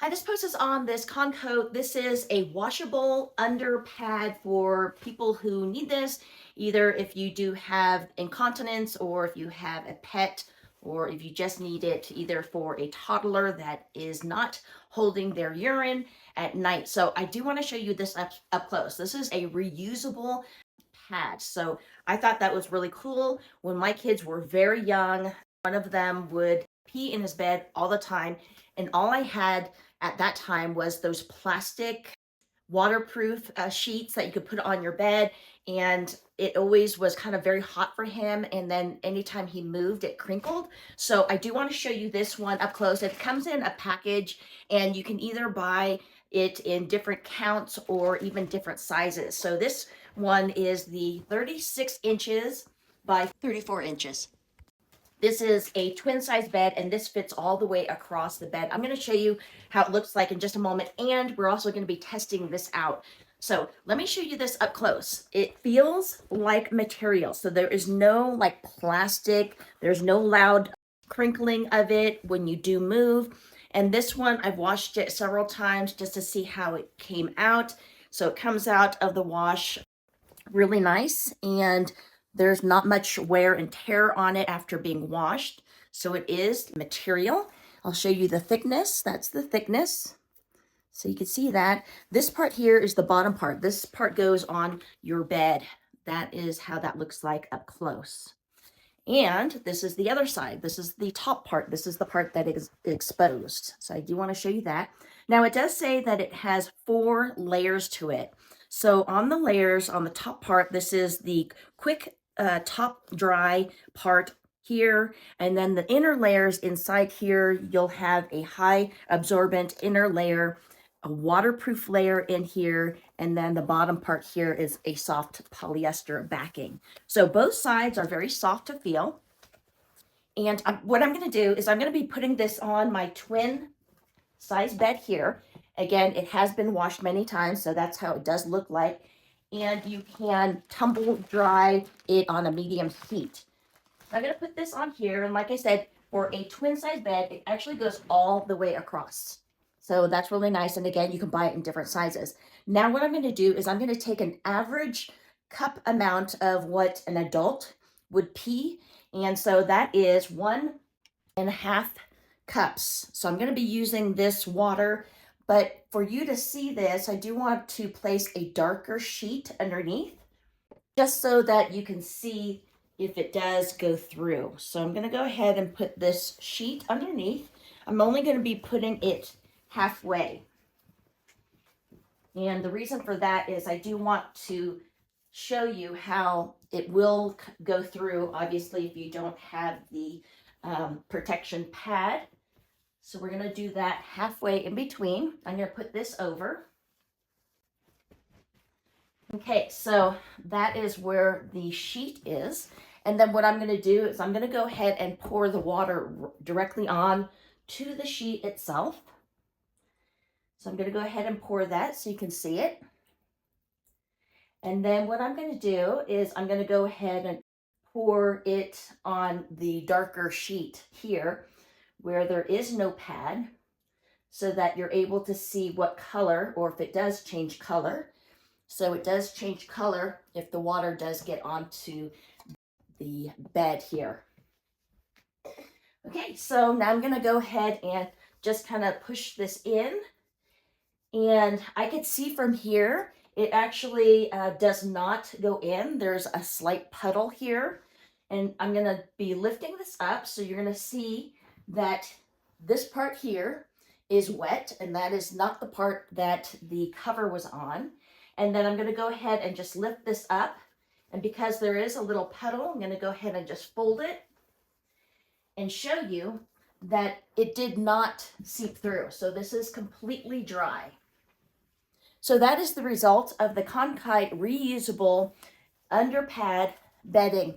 Hi, this post is on this Concote. This is a washable under pad for people who need this, either if you do have incontinence or if you have a pet or if you just need it either for a toddler that is not holding their urine at night. So I do want to show you this up close. This is a reusable pad. So I thought that was really cool. When my kids were very young, one of them would pee in his bed all the time, and all I had at that time was those plastic waterproof sheets that you could put on your bed, and it always was kind of very hot for him, and then anytime he moved it crinkled. So I do want to show you this one up close. It comes in a package, and you can either buy it in different counts or even different sizes. So this one is the 36 inches by 34 inches. This is a twin size bed, and this fits all the way across the bed. I'm going to show you how it looks like in just a moment, and we're also going to be testing this out. So let me show you this up close. It feels like material. So there is no like plastic, there's no loud crinkling of it when you do move. And this one, I've washed it several times just to see how it came out. So it comes out of the wash really nice, and there's not much wear and tear on it after being washed. So it is material. I'll show you the thickness. That's the thickness. So you can see that. This part here is the bottom part. This part goes on your bed. That is how that looks like up close. And this is the other side. This is the top part. This is the part that is exposed. So I do want to show you that. Now it does say that it has 4 layers to it. So on the layers, on the top part, this is the quick top dry part here. And then the inner layers inside here, you'll have a high absorbent inner layer, a waterproof layer in here, and then the bottom part here is a soft polyester backing. So both sides are very soft to feel. And what I'm going to do is I'm going to be putting this on my twin size bed here. Again, it has been washed many times, so that's how it does look like. And you can tumble dry it on a medium heat. I'm going to put this on here, and like I said, for a twin size bed, it actually goes all the way across. So that's really nice. And again, you can buy it in different sizes. Now what I'm going to do is I'm going to take an average cup amount of what an adult would pee. And so that is 1.5 cups. So I'm going to be using this water, but for you to see this, I do want to place a darker sheet underneath just so that you can see if it does go through. So I'm going to go ahead and put this sheet underneath. I'm only going to be putting it halfway. And the reason for that is I do want to show you how it will go through, obviously, if you don't have the protection pad. So we're going to do that halfway in between. I'm going to put this over. Okay, so that is where the sheet is. And then what I'm going to do is I'm going to go ahead and pour the water directly on to the sheet itself. So I'm going to go ahead and pour that so you can see it. And then what I'm going to do is I'm going to go ahead and pour it on the darker sheet here where there is no pad, so that you're able to see what color, or if it does change color. So it does change color if the water does get onto the bed here. Okay, so now I'm going to go ahead and just kind of push this in. And I could see from here, it actually does not go in. There's a slight puddle here. And I'm going to be lifting this up, so you're going to see that this part here is wet, and that is not the part that the cover was on. And then I'm going to go ahead and just lift this up. And because there is a little puddle, I'm going to go ahead and just fold it and show you that it did not seep through. So this is completely dry. So that is the result of the Conkote reusable underpad bedding.